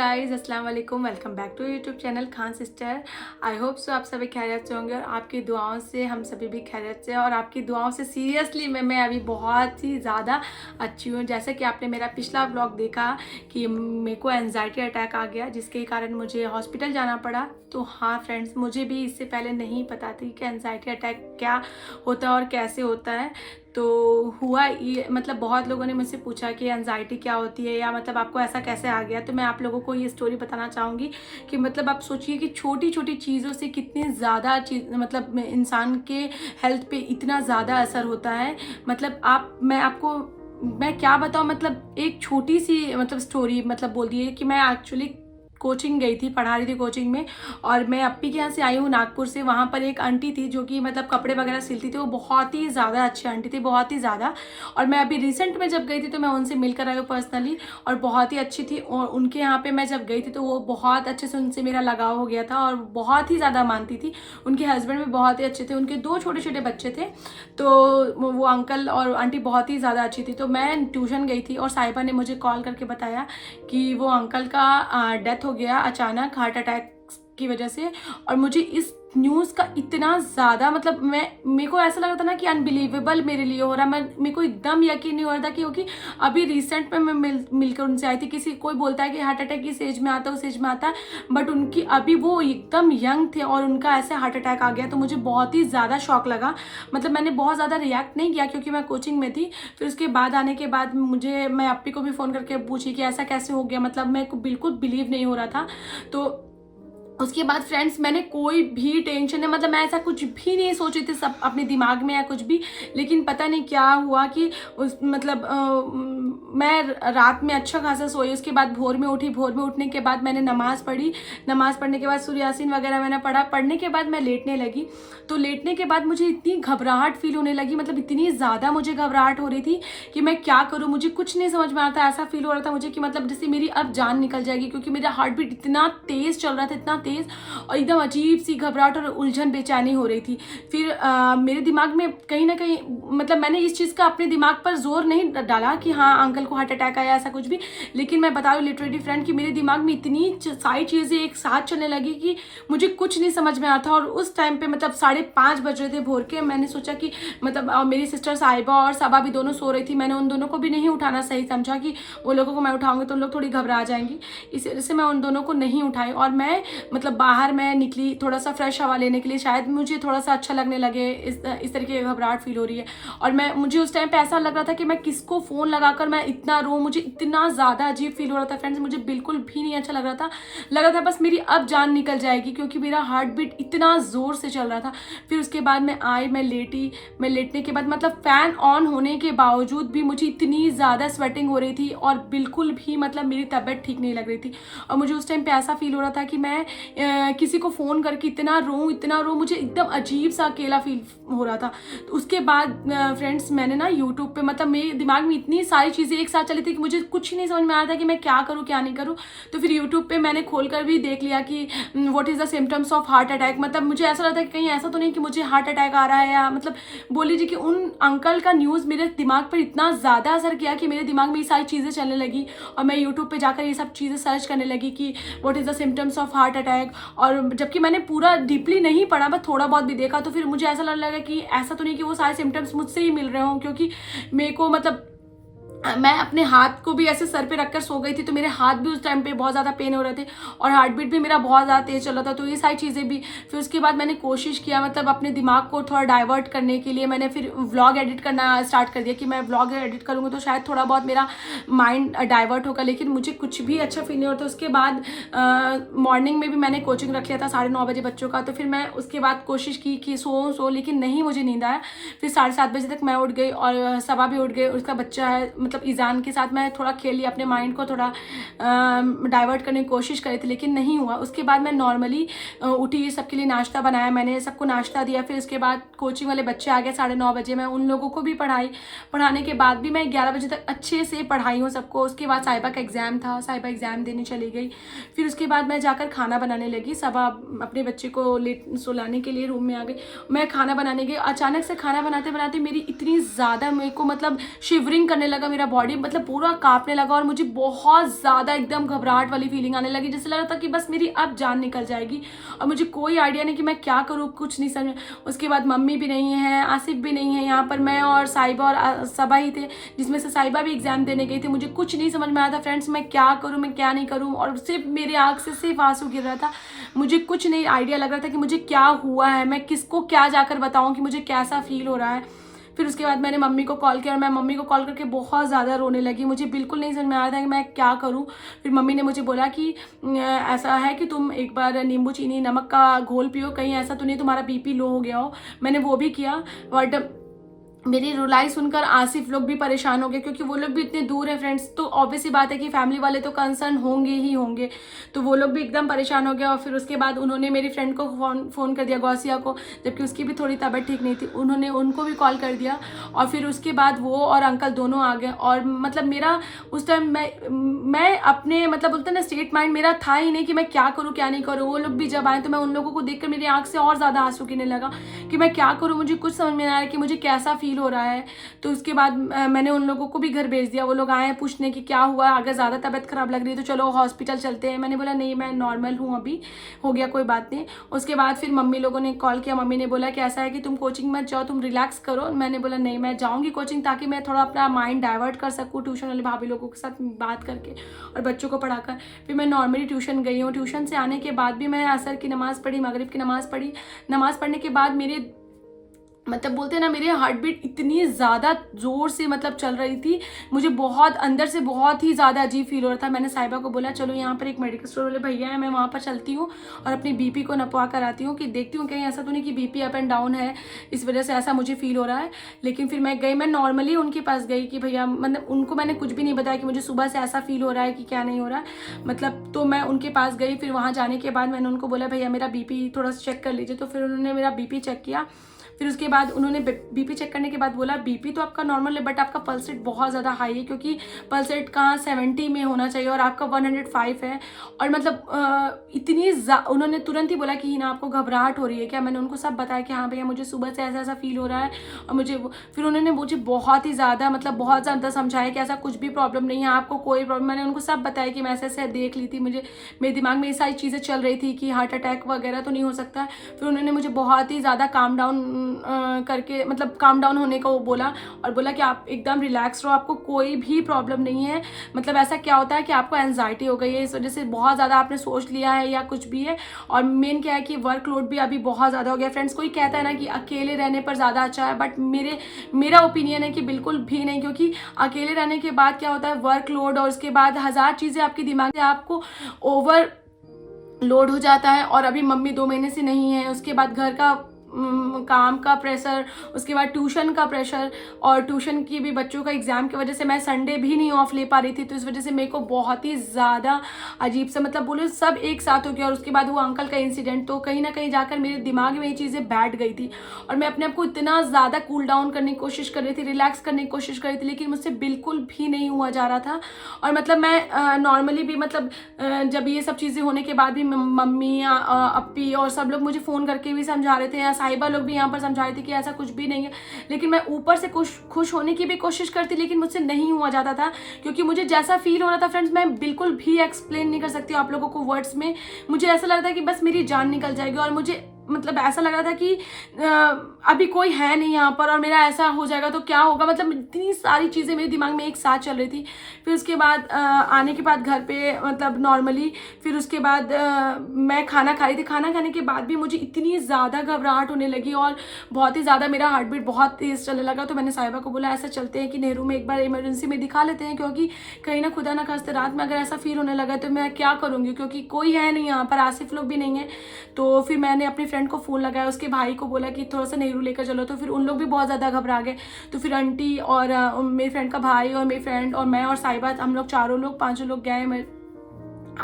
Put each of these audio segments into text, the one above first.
Guys, अस्सलाम वालेकुम। Welcome back to YouTube channel Khan sister. I hope so आप सभी खैरियत से होंगे और आपकी दुआओं से हम सभी भी खैरियत से, और आपकी दुआओं से सीरियसली मैं अभी बहुत ही ज़्यादा अच्छी हूँ। जैसे कि आपने मेरा पिछला व्लॉग देखा कि मेरे को एंजाइटी अटैक आ गया, जिसके कारण मुझे हॉस्पिटल जाना पड़ा। तो हाँ फ्रेंड्स, मुझे भी इससे पहले नहीं पता थी कि एंजाइटी अटैक क्या होता है और कैसे होता है। तो हुआ ये, मतलब बहुत लोगों ने मुझसे पूछा कि एंजाइटी क्या होती है, या मतलब आपको ऐसा कैसे आ गया। तो मैं आप लोगों को ये स्टोरी बताना चाहूँगी कि मतलब आप सोचिए कि छोटी छोटी चीज़ों से कितनी ज़्यादा चीज़, मतलब इंसान के हेल्थ पे इतना ज़्यादा असर होता है। मतलब मैं क्या बताऊँ, मतलब एक छोटी सी मतलब स्टोरी मतलब बोल दी है कि मैं एक्चुअली कोचिंग गई थी, पढ़ा रही थी कोचिंग में। और मैं अप्पी के यहाँ से आई हूँ नागपुर से। वहाँ पर एक आंटी थी जो कि मतलब कपड़े वगैरह सिलती थी। वो बहुत ही ज़्यादा अच्छी आंटी थी, बहुत ही ज़्यादा। और मैं अभी रिसेंट में जब गई थी तो मैं उनसे मिलकर आई हूँ पर्सनली, और बहुत ही अच्छी थी। और उनके यहाँ पे मैं जब गई थी तो वो बहुत अच्छे से उनसे मेरा लगाव हो गया था और बहुत ही ज़्यादा मानती थी। उनके हस्बैंड भी बहुत ही अच्छे थे, उनके 2 छोटे छोटे बच्चे थे। तो वो अंकल और आंटी बहुत ही ज़्यादा अच्छी थी। तो मैं ट्यूशन गई थी और साहिबा ने मुझे कॉल करके बताया कि वो अंकल का डेथ हो गया अचानक हार्ट अटैक की वजह से। और मुझे इस न्यूज़ का इतना ज़्यादा, मतलब मेरे को ऐसा लग रहा था ना कि अनबिलीवेबल मेरे लिए हो रहा। मेरे को एकदम यकीन नहीं हो रहा था, क्योंकि अभी रिसेंट में मैं मिलकर उनसे आई थी। कोई बोलता है कि हार्ट अटैक इस एज में आता है, उस एज में आता है, बट उनकी अभी वो एकदम यंग थे और उनका ऐसे हार्ट अटैक आ गया। तो मुझे बहुत ही ज़्यादा शॉक लगा। मतलब मैंने बहुत ज़्यादा रिएक्ट नहीं किया क्योंकि मैं कोचिंग में थी। फिर उसके बाद आने के बाद मैं अप्पी को भी फ़ोन करके पूछी कि ऐसा कैसे हो गया, मतलब मेरे को बिल्कुल बिलीव नहीं हो रहा था। तो उसके बाद फ्रेंड्स, मैंने कोई भी टेंशन नहीं, मतलब मैं ऐसा कुछ भी नहीं सोच रही थी सब अपने दिमाग में या कुछ भी। लेकिन पता नहीं क्या हुआ कि मैं रात में अच्छा खासा सोई। उसके बाद भोर में उठी। भोर में उठने के बाद मैंने नमाज़ पढ़ी। नमाज़ पढ़ने के बाद सूर्य यासीन वगैरह मैंने पढ़ा। पढ़ने के बाद मैं लेटने लगी। तो लेटने के बाद मुझे इतनी घबराहट फील होने लगी, मतलब इतनी ज़्यादा मुझे घबराहट हो रही थी कि मैं क्या करूँ, मुझे कुछ नहीं समझ में आता। ऐसा फील हो रहा था मुझे कि मतलब जैसे मेरी अब जान निकल जाएगी, क्योंकि मेरा हार्ट बीट इतना तेज़ चल रहा था, इतना तेज़, और एकदम अजीब सी घबराहट और उलझन बेचैनी हो रही थी। फिर मेरे दिमाग में कहीं ना कहीं, मतलब मैंने इस चीज़ का अपने दिमाग पर जोर नहीं डाला कि हाँ अंकल को हार्ट अटैक आया, ऐसा कुछ भी। लेकिन मैं बता रही हूँ लिटरेली फ्रेंड कि मेरे दिमाग में इतनी सारी चीज़ें एक साथ चलने लगी कि मुझे कुछ नहीं समझ में आता था। और उस टाइम पे मतलब 5:30 बज रहे थे भोर के। मैंने सोचा कि मतलब मेरी सिस्टर साहिबा और सबा भी दोनों सो रही थी। मैंने उन दोनों को भी नहीं उठाना सही समझा कि वो लोगों को मैं उठाऊंगी तो लोग थोड़ी घबरा जाएंगी। इस वजह से मैं उन दोनों को नहीं उठाई और मैं मतलब बाहर मैं निकली थोड़ा सा फ्रेश हवा लेने के लिए। शायद मुझे थोड़ा सा अच्छा लगने लगे, इस तरीके की घबराहट फील हो रही है। और मुझे उस टाइम पे ऐसा लग रहा था कि मैं किसको फ़ोन लगाकर मैं इतना रो। मुझे इतना ज़्यादा अजीब फील हो रहा था फ्रेंड्स, मुझे बिल्कुल भी नहीं अच्छा लग रहा था बस मेरी अब जान निकल जाएगी, क्योंकि मेरा हार्ट बीट इतना ज़ोर से चल रहा था। फिर उसके बाद मैं आई, मैं लेटी। मैं लेटने के बाद मतलब फ़ैन ऑन होने के बावजूद भी मुझे इतनी ज़्यादा स्वेटिंग हो रही थी और बिल्कुल भी मतलब मेरी तबीयत ठीक नहीं लग रही थी। और मुझे उस टाइम पे ऐसा फील हो रहा था कि मैं किसी को फ़ोन करके इतना रो, मुझे एकदम अजीब सा अकेला फील हो रहा था। तो उसके बाद फ्रेंड्स, मैंने ना यूट्यूब पे, मतलब मेरे दिमाग में इतनी सारी चीज़ें एक साथ चली थी कि मुझे कुछ नहीं समझ में आ रहा था कि मैं क्या करूँ क्या नहीं करूँ। तो फिर यूट्यूब पे मैंने खोल कर भी देख लिया कि what is the symptoms of heart attack. मतलब मुझे ऐसा लगता है कि कहीं ऐसा तो नहीं कि मुझे हार्ट अटैक आ रहा है, या मतलब बोल लीजिए कि उन अंकल का न्यूज़ मेरे दिमाग पर इतना ज़्यादा असर किया कि मेरे दिमाग में ये सारी चीज़ें चलने लगी। और मैं यूट्यूब पर जाकर ये सब चीज़ें सर्च करने लगी कि what is the symptoms of heart attack. और जबकि मैंने पूरा डीपली नहीं पढ़ा, बस थोड़ा बहुत भी देखा, तो फिर मुझे ऐसा लगने लगा कि ऐसा तो नहीं कि वो सारे सिम्टम्स मुझसे ही मिल रहे हों, क्योंकि मेरे को मतलब मैं अपने हाथ को भी ऐसे सर पे रखकर सो गई थी, तो मेरे हाथ भी उस टाइम पे बहुत ज़्यादा पेन हो रहे थे और हार्ट बीट भी मेरा बहुत ज़्यादा तेज़ चल रहा था। तो ये सारी चीज़ें भी, फिर उसके बाद मैंने कोशिश किया मतलब अपने दिमाग को थोड़ा डाइवर्ट करने के लिए मैंने फिर व्लॉग एडिट करना स्टार्ट कर दिया कि मैं व्लॉग एडिट करूँगी तो शायद थोड़ा बहुत मेरा माइंड डाइवर्ट होगा। लेकिन मुझे कुछ भी अच्छा फील नहीं हो रहा था। उसके बाद मॉर्निंग में भी मैंने कोचिंग रख लिया था 9:30 बजे बच्चों का। तो फिर मैं उसके बाद कोशिश की कि सो लेकिन नहीं, मुझे नींद आया। फिर 7:30 बजे तक मैं उठ गई और सबा भी उठ गई। उसका बच्चा है, मतलब ईजान के साथ मैं थोड़ा खेल लिया, अपने माइंड को थोड़ा डाइवर्ट करने की कोशिश करी थी, लेकिन नहीं हुआ। उसके बाद मैं नॉर्मली उठी, सबके लिए नाश्ता बनाया, मैंने सबको नाश्ता दिया। फिर उसके बाद कोचिंग वाले बच्चे आ गए 9:30 बजे, मैं उन लोगों को भी पढ़ाने के बाद भी मैं 11 बजे तक अच्छे से पढ़ाई हूँ सबको। उसके बाद साहिबा का एग्ज़ाम था, साहिबा एग्ज़ाम देने चली गई। फिर उसके बाद मैं जाकर खाना बनाने लगी। सबा अपने बच्चे को सुलाने के लिए रूम में आ गई, मैं खाना बनाने गई। अचानक से खाना बनाते बनाते मेरी इतनी ज़्यादा मेरे को मतलब शिवरिंग करने लगा, मेरा बॉडी मतलब पूरा कांपने लगा और मुझे बहुत ज़्यादा एकदम घबराहट वाली फीलिंग आने लगी, जैसे लग रहा था कि बस मेरी अब जान निकल जाएगी और मुझे कोई आइडिया नहीं कि मैं क्या करूँ, कुछ नहीं समझ। उसके बाद मम्मी भी नहीं है, आसिफ भी नहीं है यहाँ पर, मैं और साहिबा और सबा ही थे, जिसमें से साहिबा भी एग्ज़ाम देने गई थी। मुझे कुछ नहीं समझ में आया था फ्रेंड्स, मैं क्या करूँ मैं क्या नहीं करूँ, और सिर्फ मेरे आँख से सिर्फ आंसू गिर रहा था। मुझे कुछ नहीं आइडिया लग रहा था कि मुझे क्या हुआ है, मैं किसको क्या जाकर बताऊँ कि मुझे कैसा फील हो रहा है। फिर उसके बाद मैंने मम्मी को कॉल किया और मैं मम्मी को कॉल करके बहुत ज़्यादा रोने लगी। मुझे बिल्कुल नहीं समझ में आ रहा था कि मैं क्या करूं। फिर मम्मी ने मुझे बोला कि ऐसा है कि तुम एक बार नींबू चीनी नमक का घोल पियो, कहीं ऐसा तो नहीं तुम्हारा बीपी लो हो गया हो। मैंने वो भी किया, बट मेरी रुलाई सुनकर आसिफ लोग भी परेशान हो गए, क्योंकि वो लोग भी इतने दूर है फ्रेंड्स, तो ऑब्वियस ही बात है कि फैमिली वाले तो कंसर्न होंगे ही होंगे, तो वो लोग भी एकदम परेशान हो गए। और फिर उसके बाद उन्होंने मेरी फ्रेंड को फ़ोन कर दिया, गौसिया को, जबकि उसकी भी थोड़ी तबीयत ठीक नहीं थी, उन्होंने उनको भी कॉल कर दिया। और फिर उसके बाद वो और अंकल दोनों आ गए। और मतलब मेरा उस टाइम मैं अपने मतलब बोलते हैं ना स्टेट माइंड मेरा था ही नहीं कि मैं क्या करूँ क्या नहीं करूँ। वो लोग भी जब आए तो मैं उन लोगों को देखकर मेरी आँख से और ज़्यादा आंसू गिरने लगा कि मैं क्या करूँ, मुझे कुछ समझ में नहीं आ रहा कि मुझे कैसा फील हो रहा है। तो उसके बाद मैंने उन लोगों को भी घर भेज दिया। वो लोग आए पूछने की क्या हुआ, अगर ज़्यादा तबीयत खराब लग रही है तो चलो हॉस्पिटल चलते हैं। मैंने बोला नहीं मैं नॉर्मल हूँ, अभी हो गया कोई बात नहीं। उसके बाद फिर मम्मी लोगों ने कॉल किया, मम्मी ने बोला कि ऐसा है कि तुम कोचिंग मत जाओ, तुम रिलैक्स करो। मैंने बोला नहीं मैं जाऊँगी कोचिंग, ताकि मैं थोड़ा अपना माइंड डाइवर्ट कर सकूँ ट्यूशन वाले भाभी लोगों के साथ बात करके और बच्चों को पढ़ाकर। फिर मैं नॉर्मली ट्यूशन गई हूँ। ट्यूशन से आने के बाद भी मैं असर की नमाज़ पढ़ी, मगरिब की नमाज़ पढ़ी। नमाज़ पढ़ने के बाद मेरे मतलब बोलते हैं ना मेरे हार्ट बीट इतनी ज़्यादा ज़ोर से मतलब चल रही थी, मुझे बहुत अंदर से बहुत ही ज़्यादा अजीब फील हो रहा था। मैंने साहिबा को बोला चलो यहाँ पर एक मेडिकल स्टोर वाले भैया है, मैं वहाँ पर चलती हूँ और अपनी बीपी को नपवा कर आती हूँ कि देखती हूँ कहीं ऐसा तो नहीं कि बीपी अप एंड डाउन है, इस वजह से ऐसा मुझे फील हो रहा है। लेकिन फिर मैं गई, मैं नॉर्मली उनके पास गई कि भैया मतलब उनको मैंने कुछ भी नहीं बताया कि मुझे सुबह से ऐसा फील हो रहा है कि क्या नहीं हो रहा है मतलब। तो मैं उनके पास गई, फिर वहाँ जाने के बाद मैंने उनको बोला भैया मेरा बीपी थोड़ा सा चेक कर लीजिए। तो फिर उन्होंने मेरा बीपी चेक किया। फिर उसके बाद उन्होंने बीपी चेक करने के बाद बोला बीपी तो आपका नॉर्मल है, बट आपका पल्स रेट बहुत ज़्यादा हाई है, क्योंकि पल्स रेट कहाँ 70 में होना चाहिए और आपका 105 है। और मतलब इतनी उन्होंने तुरंत ही बोला कि ना आपको घबराहट हो रही है क्या। मैंने उनको सब बताया कि हाँ भैया मुझे सुबह से ऐसा ऐसा फील हो रहा है। और मुझे फिर उन्होंने मुझे बहुत ही ज़्यादा मतलब बहुत ज़्यादा समझाया कि ऐसा कुछ भी प्रॉब्लम नहीं है, आपको कोई प्रॉब्लम। मैंने उनको सब बताया कि मैं ऐसे ऐसे देख ली थी, मुझे मेरे दिमाग में ये सारी चीज़ें चल रही थी कि हार्ट अटैक वगैरह तो नहीं हो सकता है। फिर उन्होंने मुझे बहुत ही ज़्यादा काम डाउन करके मतलब काम डाउन होने का वो बोला और बोला कि आप एकदम रिलैक्स रहो, आपको कोई भी प्रॉब्लम नहीं है। मतलब ऐसा क्या होता है कि आपको एंजाइटी हो गई है, इस वजह से बहुत ज़्यादा आपने सोच लिया है या कुछ भी है। और मेन क्या है कि वर्कलोड भी अभी बहुत ज़्यादा हो गया। फ्रेंड्स कोई कहता है ना कि अकेले रहने पर ज़्यादा अच्छा है, बट मेरा ओपिनियन है कि बिल्कुल भी नहीं, क्योंकि अकेले रहने के बाद क्या होता है वर्कलोड और उसके बाद 1000 चीज़ें आपके दिमाग से आपको ओवर लोड हो जाता है। और अभी मम्मी 2 महीने से नहीं है, उसके बाद घर का काम का प्रेशर, उसके बाद ट्यूशन का प्रेशर, और ट्यूशन की भी बच्चों का एग्ज़ाम की वजह से मैं संडे भी नहीं ऑफ ले पा रही थी। तो इस वजह से मेरे को बहुत ही ज़्यादा अजीब सा मतलब बोलो सब एक साथ हो गया। और उसके बाद वो अंकल का इंसिडेंट, तो कहीं ना कहीं जाकर मेरे दिमाग में ये चीज़ें बैठ गई थी और मैं अपने आप को इतना ज़्यादा कूल डाउन करने की कोशिश कर रही थी, रिलैक्स करने की कोशिश कर रही थी, लेकिन मुझसे बिल्कुल भी नहीं हुआ जा रहा था। और मतलब मैं नॉर्मली भी मतलब जब ये सब चीज़ें होने के बाद भी मम्मी अप्पी और सब लोग मुझे फ़ोन करके भी समझा रहे थे, साहिबा लोग भी यहाँ पर समझा रही थी कि ऐसा कुछ भी नहीं है। लेकिन मैं ऊपर से खुश होने की भी कोशिश करती, लेकिन मुझसे नहीं हुआ जाता था, क्योंकि मुझे जैसा फील हो रहा था फ्रेंड्स मैं बिल्कुल भी एक्सप्लेन नहीं कर सकती आप लोगों को वर्ड्स में। मुझे ऐसा लग रहा था कि बस मेरी जान निकल जाएगी और मुझे मतलब ऐसा लग रहा था कि अभी कोई है नहीं यहाँ पर और मेरा ऐसा हो जाएगा तो क्या होगा। मतलब इतनी सारी चीज़ें मेरे दिमाग में एक साथ चल रही थी। फिर उसके बाद आने के बाद घर पे मतलब नॉर्मली फिर उसके बाद मैं खाना खा रही थी। खाना खाने के बाद भी मुझे इतनी ज़्यादा घबराहट होने लगी और बहुत ही ज़्यादा मेरा हार्ट बीट बहुत तेज़ चलने लगा। तो मैंने साहिबा को बोला ऐसा चलते हैं कि नेहरू में एक बार इमरजेंसी में दिखा लेते हैं, क्योंकि कहीं ना खुदा ना खास्ते रात में अगर ऐसा फील होने लगा तो मैं क्या करूँगी, क्योंकि कोई है नहीं यहाँ पर, आसिफ लोग भी नहीं है। तो फिर मैंने अपने फ्रेंड को फ़ोन लगाया, उसके भाई को बोला कि थोड़ा सा नेहरू लेकर चलो। तो फिर उन लोग भी बहुत ज़्यादा घबरा गए। तो फिर आंटी और मेरे फ्रेंड का भाई और मेरी फ्रेंड और मैं और साहिबा हम लोग 4 लोग 5 लोग गए, मैं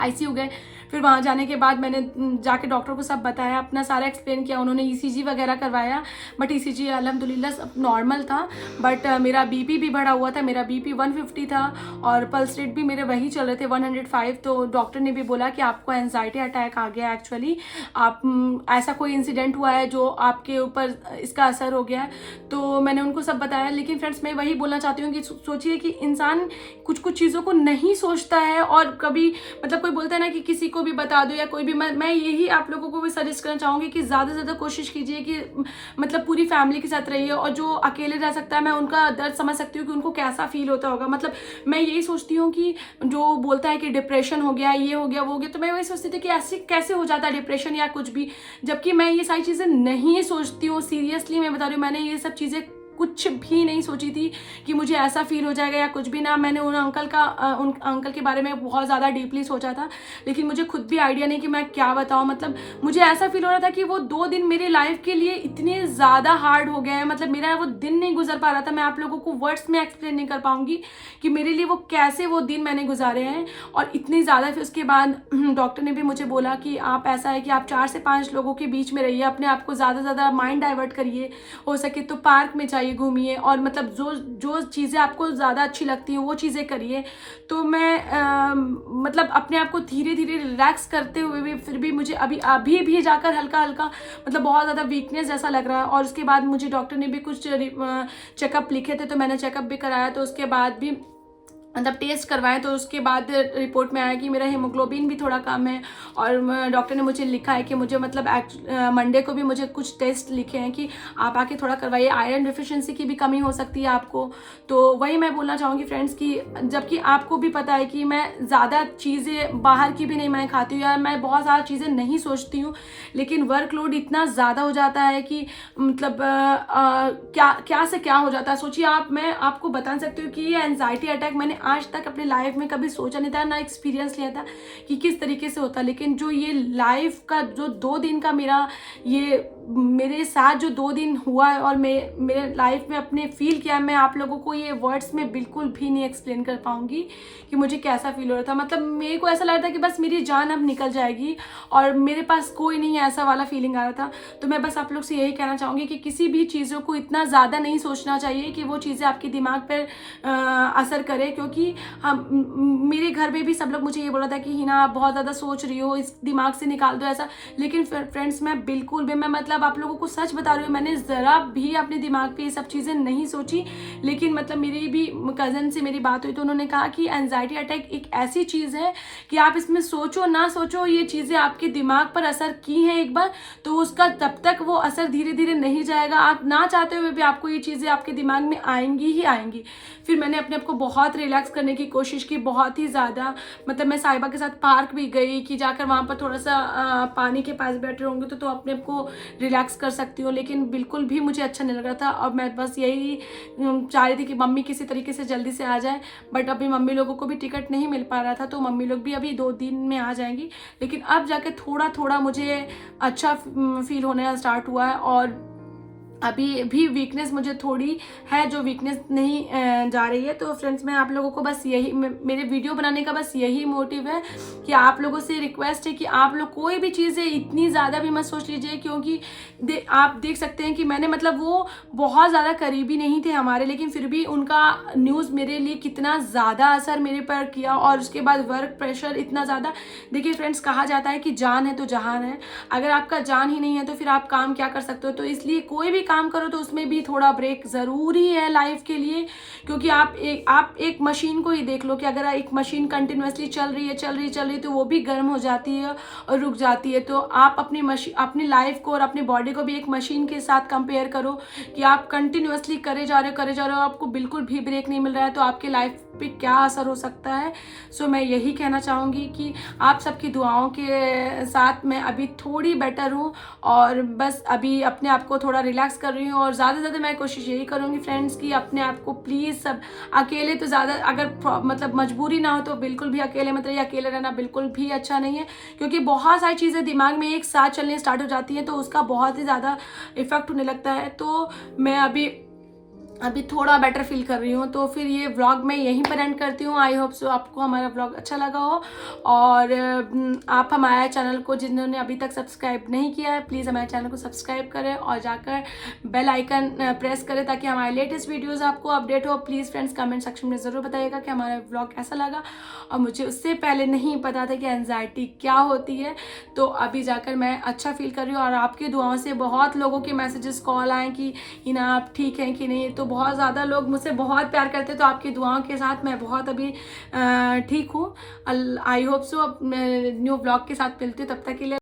ICU गए। फिर वहाँ जाने के बाद मैंने जाके डॉक्टर को सब बताया, अपना सारा एक्सप्लेन किया। उन्होंने ECG वगैरह करवाया, बट ECG अल्हम्दुलिल्लाह सब नॉर्मल था। बट मेरा BP भी बढ़ा हुआ था, मेरा BP 150 था और पल्स रेट भी मेरे वही चल रहे थे 105। तो डॉक्टर ने भी बोला कि आपको एंजाइटी अटैक आ गया, एक्चुअली आप ऐसा कोई इंसिडेंट हुआ है जो आपके ऊपर इसका असर हो गया है। तो मैंने उनको सब बताया। लेकिन फ्रेंड्स मैं वही बोलना चाहती हूँ कि सोचिए कि इंसान कुछ कुछ चीज़ों को नहीं सोचता है, और कभी मतलब कोई बोलता है ना कि किसी को भी बता दो या कोई भी, मैं यही आप लोगों को भी सजेस्ट करना चाहूँगी कि ज़्यादा से ज़्यादा कोशिश कीजिए कि मतलब पूरी फैमिली के साथ रहिए। और जो अकेले रह सकता है, मैं उनका दर्द समझ सकती हूँ कि उनको कैसा फील होता होगा। मतलब मैं यही सोचती हूँ कि जो बोलता है कि डिप्रेशन हो गया, ये हो गया, वो हो गया, तो मैं वही सोचती थी कि ऐसे कैसे हो जाता है डिप्रेशन या कुछ भी, जबकि मैं ये सारी चीज़ें नहीं सोचती हूँ। सीरियसली मैं बता रही हूँ, मैंने ये सब चीज़ें कुछ भी नहीं सोची थी कि मुझे ऐसा फील हो जाएगा या कुछ भी ना। मैंने उन अंकल के बारे में बहुत ज़्यादा डीपली सोचा था, लेकिन मुझे खुद भी आइडिया नहीं कि मैं क्या बताऊँ। मतलब मुझे ऐसा फील हो रहा था कि वो 2 दिन मेरे लाइफ के लिए इतने ज़्यादा हार्ड हो गए हैं। मतलब मेरा वो दिन नहीं गुजर पा रहा था। मैं आप लोगों को वर्ड्स में एक्सप्लेन नहीं कर पाऊँगी कि मेरे लिए वो कैसे वो दिन मैंने गुजारे हैं। और इतनी ज़्यादा, फिर उसके बाद डॉक्टर ने भी मुझे बोला कि आप ऐसा है कि आप 4 से 5 लोगों के बीच में रहिए, अपने आप को ज़्यादा से ज़्यादा माइंड डाइवर्ट करिए, हो सके तो पार्क में जाइए, घूमिए, और मतलब जो चीज़ें आपको ज़्यादा अच्छी लगती हैं वो चीज़ें करिए। तो मैं मतलब अपने आप को धीरे धीरे रिलैक्स करते हुए भी फिर भी मुझे अभी भी जाकर हल्का हल्का मतलब बहुत ज़्यादा वीकनेस जैसा लग रहा है। और उसके बाद मुझे डॉक्टर ने भी कुछ चेकअप लिखे थे, तो मैंने चेकअप भी कराया। तो उसके बाद भी मतलब टेस्ट करवाएं, तो उसके बाद रिपोर्ट में आया कि मेरा हीमोग्लोबिन भी थोड़ा कम है। और डॉक्टर ने मुझे लिखा है कि मुझे मतलब मंडे को भी मुझे कुछ टेस्ट लिखे हैं कि आप आके थोड़ा करवाइए, आयरन डिफिशिएंसी की भी कमी हो सकती है आपको। तो वही मैं बोलना चाहूँगी फ्रेंड्स कि जबकि आपको भी पता है कि मैं ज़्यादा चीज़ें बाहर की भी नहीं मैं खाती हूँ, या मैं बहुत ज़्यादा चीज़ें नहीं सोचती हूँ, लेकिन वर्कलोड इतना ज़्यादा हो जाता है कि मतलब क्या से क्या हो जाता है। सोचिए आप, मैं आपको बता सकती हूँ कि ये एंजाइटी अटैक मैंने आज तक अपने लाइफ में कभी सोचा नहीं था, ना एक्सपीरियंस लिया था कि किस तरीके से होता। लेकिन जो ये लाइफ का जो 2 दिन का मेरे साथ जो 2 दिन हुआ है और मेरे लाइफ में अपने फील किया, मैं आप लोगों को ये वर्ड्स में बिल्कुल भी नहीं एक्सप्लेन कर पाऊंगी कि मुझे कैसा फील हो रहा था। मतलब मेरे को ऐसा लग रहा था कि बस मेरी जान अब निकल जाएगी और मेरे पास कोई नहीं है, ऐसा वाला फीलिंग आ रहा था। तो मैं बस आप लोग से यही कहना चाहूँगी कि किसी भी चीज़ों को इतना ज़्यादा नहीं सोचना चाहिए कि वो चीज़ें आपके दिमाग पर असर करे। क्योंकि मेरे घर में भी सब लोग मुझे ये बोला था कि हिना आप बहुत ज़्यादा सोच रही हो, इस दिमाग से निकाल दो ऐसा। लेकिन फ्रेंड्स मैं बिल्कुल भी, मैं मतलब आप लोगों को सच बता रही हूँ, मैंने ज़रा भी अपने दिमाग पे ये सब चीज़ें नहीं सोची। लेकिन मतलब मेरी भी कज़न से मेरी बात हुई तो उन्होंने कहा कि एंजाइटी अटैक एक ऐसी चीज़ है कि आप इसमें सोचो ना सोचो, ये चीज़ें आपके दिमाग पर असर की हैं एक बार, तो उसका तब तक वो असर धीरे धीरे नहीं जाएगा। आप ना चाहते हुए भी आपको ये चीज़ें आपके दिमाग में आएंगी ही आएंगी। फिर मैंने अपने आप को बहुत रिलैक्स करने की कोशिश की, बहुत ही ज़्यादा। मतलब मैं साहिबा के साथ पार्क भी गई कि जाकर वहाँ पर थोड़ा सा पानी के पास बैठे होंगे तो अपने आप को रिलैक्स कर सकती हूँ। लेकिन बिल्कुल भी मुझे अच्छा नहीं लग रहा था। और मैं बस यही चाह रही थी कि मम्मी किसी तरीके से जल्दी से आ जाए, बट अभी मम्मी लोगों को भी टिकट नहीं मिल पा रहा था, तो मम्मी लोग भी अभी 2 दिन में आ जाएंगी। लेकिन अब जाके थोड़ा थोड़ा मुझे अच्छा फील होने स्टार्ट हुआ है। और अभी भी वीकनेस मुझे थोड़ी है, जो वीकनेस नहीं जा रही है। तो फ्रेंड्स मैं आप लोगों को बस यही, मेरे वीडियो बनाने का बस यही मोटिव है कि आप लोगों से रिक्वेस्ट है कि आप लोग कोई भी चीज़ें इतनी ज़्यादा भी मत सोच लीजिए। क्योंकि आप देख सकते हैं कि मैंने मतलब वो बहुत ज़्यादा करीबी नहीं थे हमारे, लेकिन फिर भी उनका न्यूज़ मेरे लिए कितना ज़्यादा असर मेरे पर किया। और उसके बाद वर्क प्रेशर इतना ज़्यादा। देखिए फ्रेंड्स, कहा जाता है कि जान है तो जहान है। अगर आपका जान ही नहीं है तो फिर आप काम क्या कर सकते हो। तो इसलिए कोई भी काम करो तो उसमें भी थोड़ा ब्रेक ज़रूरी है लाइफ के लिए। क्योंकि आप एक मशीन को ही देख लो कि अगर एक मशीन कंटिन्यूसली चल रही है तो वो भी गर्म हो जाती है और रुक जाती है। तो आप अपनी लाइफ को और अपनी बॉडी को भी एक मशीन के साथ कंपेयर करो कि आप कंटिन्यूसली करे जा रहे हो, आपको बिल्कुल भी ब्रेक नहीं मिल रहा है, तो आपके लाइफ पे क्या असर हो सकता है। सो मैं यही कहना चाहूँगी कि आप सबकी दुआओं के साथ मैं अभी थोड़ी बेटर हूँ और बस अभी अपने आप को थोड़ा रिलैक्स कर रही हूँ। और ज़्यादा से ज़्यादा मैं कोशिश यही करूँगी फ्रेंड्स कि अपने आप को प्लीज़ सब अकेले तो ज़्यादा, अगर मतलब मजबूरी ना हो तो बिल्कुल भी अकेले मत रहिए। अकेले रहना बिल्कुल भी अच्छा नहीं है, क्योंकि बहुत सारी चीज़ें दिमाग में एक साथ चलने स्टार्ट हो जाती हैं तो उसका बहुत ही ज़्यादा इफेक्ट होने लगता है। तो मैं अभी अभी थोड़ा बेटर फील कर रही हूँ। तो फिर ये व्लॉग मैं यहीं पर एंड करती हूँ। आई होप सो आपको हमारा व्लॉग अच्छा लगा हो, और आप हमारे चैनल को जिन्होंने अभी तक सब्सक्राइब नहीं किया है प्लीज़ हमारे चैनल को सब्सक्राइब करें और जाकर बेल आइकन प्रेस करें ताकि हमारे लेटेस्ट वीडियोज़ आपको अपडेट हो। प्लीज़ फ्रेंड्स कमेंट सेक्शन में ज़रूर बताइएगा कि हमारा व्लॉग कैसा लगा। और मुझे उससे पहले नहीं पता था कि एंजाइटी क्या होती है, तो अभी जाकर मैं अच्छा फील कर रही हूँ। और आपकी दुआओं से बहुत लोगों के मैसेजेस कॉल आए कि हिना आप ठीक हैं कि नहीं, तो बहुत ज़्यादा लोग मुझसे बहुत प्यार करते हैं। तो आपकी दुआओं के साथ मैं बहुत अभी ठीक हूँ। आई होप सो अब न्यू ब्लॉग के साथ मिलती हूँ, तब तक के लिए